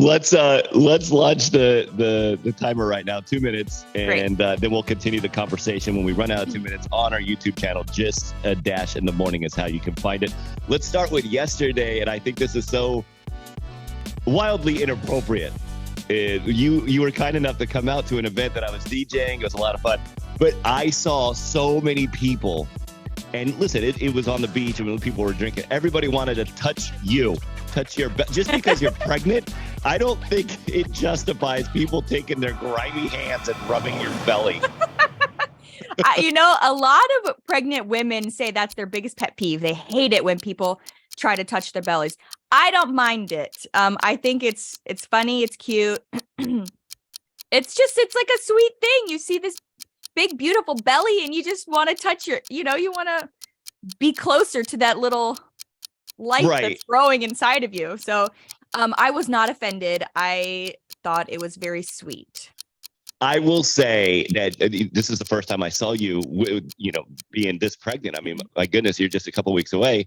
Let's launch the timer right now, 2 minutes, and then we'll continue the conversation when we run out of 2 minutes on our YouTube channel. Just a dash in the morning is how you can find it. Let's start with yesterday, and I think this is so wildly inappropriate. You were kind enough to come out to an event that I was DJing. It was a lot of fun, but I saw so many people. And listen, it was on the beach and when people were drinking, everybody wanted to touch your just because you're pregnant. I don't think it justifies people taking their grimy hands and rubbing your belly. A lot of pregnant women say that's their biggest pet peeve. They hate it when people try to touch their bellies. I don't mind it. I think it's funny. It's cute. It's like a sweet thing. You see this big, beautiful belly and you just want to touch you want to be closer to that little light that's growing inside of you. So I was not offended. I thought it was very sweet. I will say that this is the first time I saw you, being this pregnant. I mean, my goodness, you're just a couple weeks away.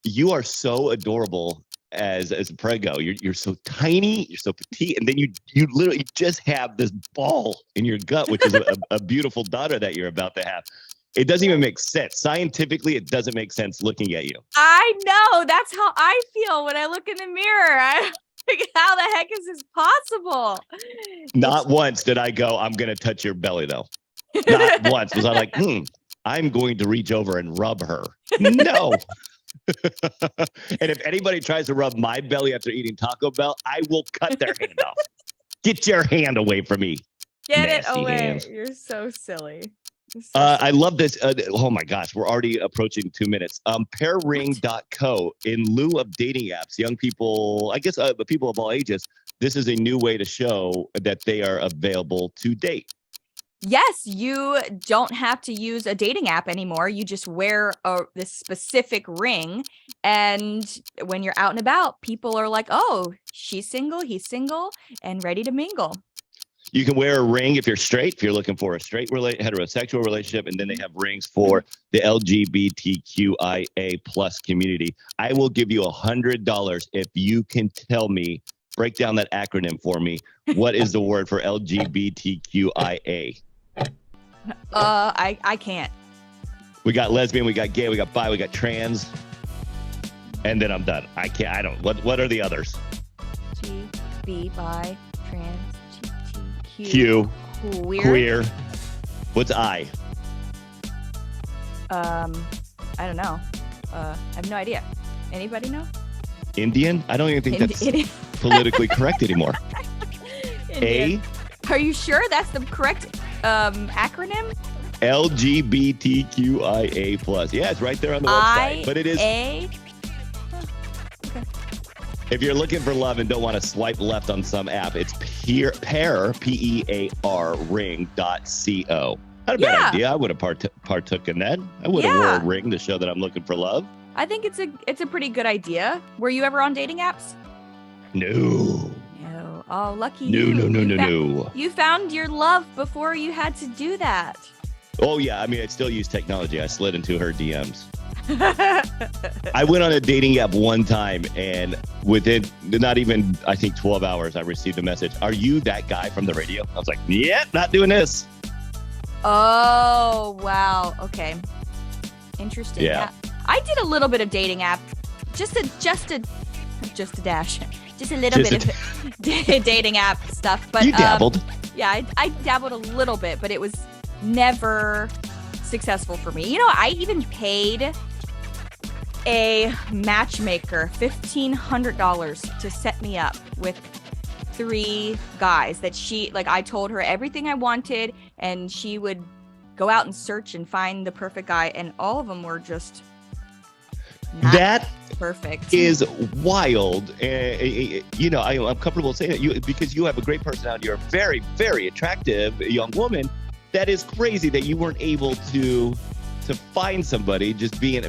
You are so adorable as a prego. You're so tiny, you're so petite, and then you literally just have this ball in your gut, which is a beautiful daughter that you're about to have. It doesn't even make sense. Scientifically, it doesn't make sense looking at you. I know. That's how I feel when I look in the mirror. How the heck is this possible? Not once did I go, I'm going to touch your belly, though. Not once. Was I like, I'm going to reach over and rub her. No. And if anybody tries to rub my belly after eating Taco Bell, I will cut their hand off. Get your hand away from me. Get it away. Hands. You're so silly. I love this. Oh my gosh, we're already approaching 2 minutes. Pairring.co, in lieu of dating apps, young people, I guess people of all ages, this is a new way to show that they are available to date. Yes, you don't have to use a dating app anymore. You just wear this specific ring. And when you're out and about, people are like, oh, she's single, he's single, and ready to mingle. You can wear a ring if you're straight, if you're looking for a straight heterosexual relationship, and then they have rings for the LGBTQIA plus community. I will give you $100 if you can tell me, break down that acronym for me. What is the word for LGBTQIA? I can't. We got lesbian, we got gay, we got bi, we got trans, and then I'm done. I can't. I don't. What are the others? G, B, bi, trans. Q. Queer. What's I? I don't know. I have no idea. Anybody know? Indian? I don't even think that's politically correct anymore. Indian. A? Are you sure that's the correct acronym? LGBTQIA plus. Yeah, it's right there on the website. But it is. Okay. If you're looking for love and don't want to swipe left on some app, it's pair, P-E-A-R, ring.co. Not a bad idea. I would have partook in that. I would have wore a ring to show that I'm looking for love. I think it's a pretty good idea. Were you ever on dating apps? No. Oh, lucky you. No. You found your love before you had to do that. Oh, yeah. I mean, I still use technology. I slid into her DMs. I went on a dating app one time, and within not even, I think, 12 hours, I received a message. Are you that guy from the radio? I was like, yeah, not doing this. Oh, wow. Okay. Interesting. Yeah. I did a little bit of dating app. Just a dash. Just a little bit of dating app stuff. But you dabbled. Yeah, I dabbled a little bit, but it was never successful for me. I even paid a matchmaker $1,500 to set me up with 3 guys that I told her everything I wanted, and she would go out and search and find the perfect guy, and all of them were just that perfect. Is wild. I'm comfortable saying that because you have a great personality. You're a very, very attractive young woman. That is crazy that you weren't able to find somebody just being,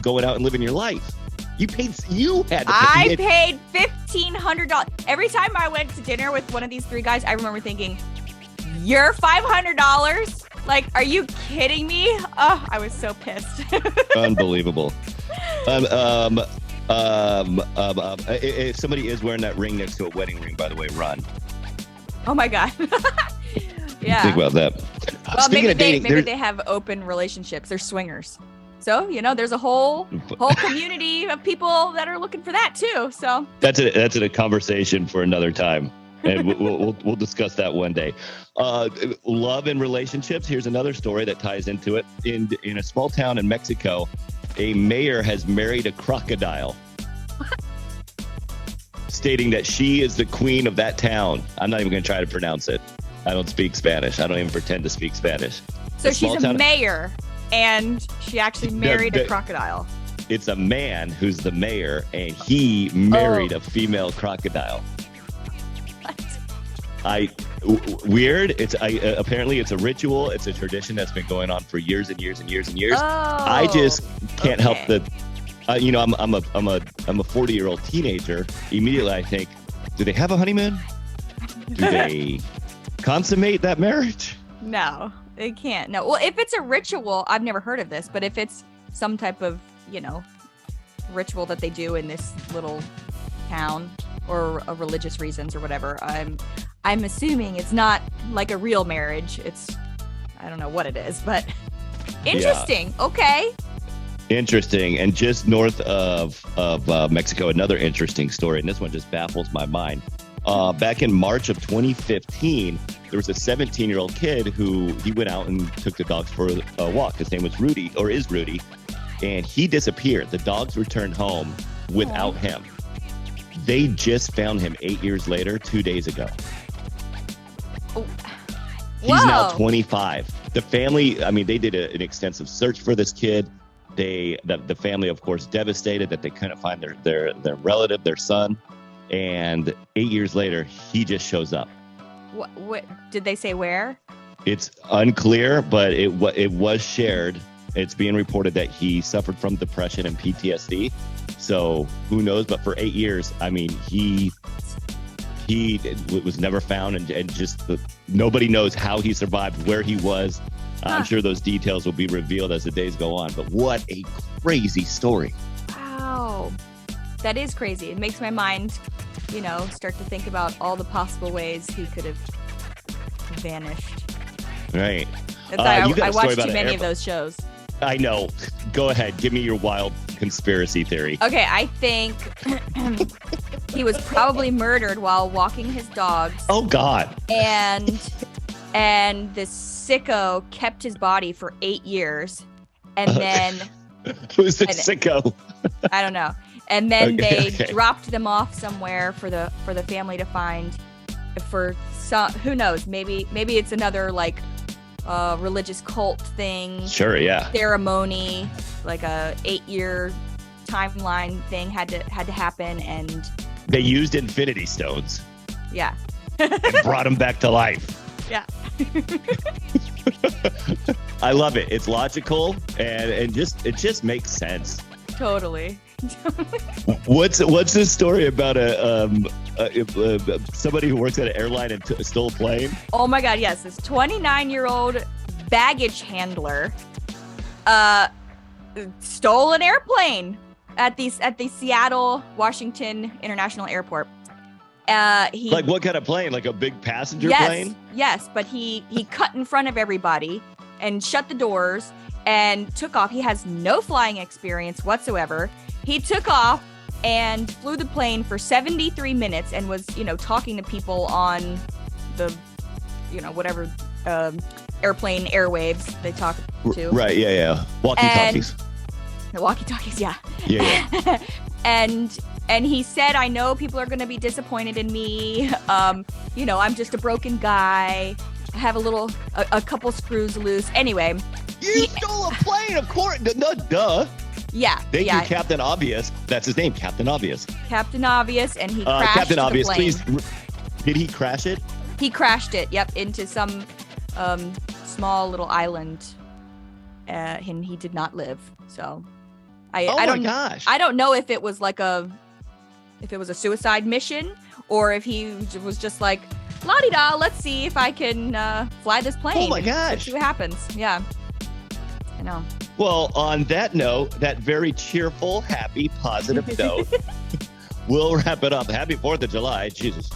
going out and living your life. I paid $1,500. Every time I went to dinner with one of these 3 guys, I remember thinking, you're $500? Like, are you kidding me? Oh, I was so pissed. Unbelievable. If somebody is wearing that ring next to a wedding ring, by the way, run. Oh my God. Yeah. Think about that. Well, Speaking of dating, maybe they have open relationships. They're swingers. So, there's a whole community of people that are looking for that too. So that's a conversation for another time. And we'll discuss that one day. Love and relationships. Here's another story that ties into it. In a small town in Mexico, a mayor has married a crocodile, stating that she is the queen of that town. I'm not even going to try to pronounce it. I don't speak Spanish. I don't even pretend to speak Spanish. So she's a mayor, and she actually married a crocodile. It's a man who's the mayor, and he married a female crocodile. Weird. Apparently it's a ritual. It's a tradition that's been going on for years and years and years and years. I just can't help I'm a 40-year-old teenager. Immediately I think, do they have a honeymoon? Do they consummate that marriage? No, they can't. No. Well, if it's a ritual, I've never heard of this, but if it's some type of, ritual that they do in this little town or religious reasons or whatever, I'm assuming it's not like a real marriage. I don't know what it is, but interesting. Yeah. Okay. Interesting. And just north of Mexico, another interesting story, and this one just baffles my mind. Back in March of 2015, there was a 17-year-old kid who he went out and took the dogs for a walk. His name was Rudy, and he disappeared. The dogs returned home without him. They just found him 8 years later, 2 days ago. Oh. He's now 25. The family, they did an extensive search for this kid. The family, of course, devastated that they couldn't find their relative, their son. And 8 years later, he just shows up. What did they say where? It's unclear, but it was shared. It's being reported that he suffered from depression and PTSD. So who knows? But for 8 years, he was never found, and just nobody knows how he survived, where he was. I'm sure those details will be revealed as the days go on. But what a crazy story. Wow. That is crazy. It makes my mind, start to think about all the possible ways he could have vanished. Right. That's I watched too many of those shows. I know. Go ahead. Give me your wild conspiracy theory. Okay, I think he was probably murdered while walking his dogs. Oh, God. And this sicko kept his body for 8 years. And then... Who's this sicko? I don't know. And then they dropped them off somewhere for the family to find. For some, who knows? Maybe it's another religious cult thing. Sure, yeah. Ceremony, like a 8-year timeline thing had to happen, and they used infinity stones. Yeah. And brought him back to life. Yeah. I love it. It's logical and it just makes sense. Totally. What's this story about somebody who works at an airline and stole a plane? Oh my God, yes. This 29-year-old baggage handler stole an airplane at the Seattle Washington International Airport. Like what kind of plane? Like a big passenger plane? Yes, but he cut in front of everybody and shut the doors and took off. He has no flying experience whatsoever. He took off and flew the plane for 73 minutes and was, talking to people on the, whatever airplane airwaves they talk to. Right, yeah. Walkie-talkies. The walkie-talkies, yeah. Yeah. And he said, I know people are going to be disappointed in me. I'm just a broken guy. I have a couple screws loose. Anyway. You stole a plane, of course. Duh. Yeah. Thank you, Captain Obvious. That's his name, Captain Obvious. Captain Obvious, and he crashed Captain Obvious, the plane. please. Did he crash it? He crashed it, yep, into some small little island. And he did not live. So I don't know if it was a suicide mission or if he was just like, la-di-da, let's see if I can fly this plane. Oh my gosh. Let's see what happens. Yeah. I know. Well, on that note, that very cheerful, happy, positive note, we'll wrap it up. Happy 4th of July. Jesus.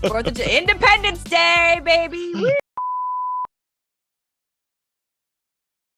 Independence Day, baby. Woo!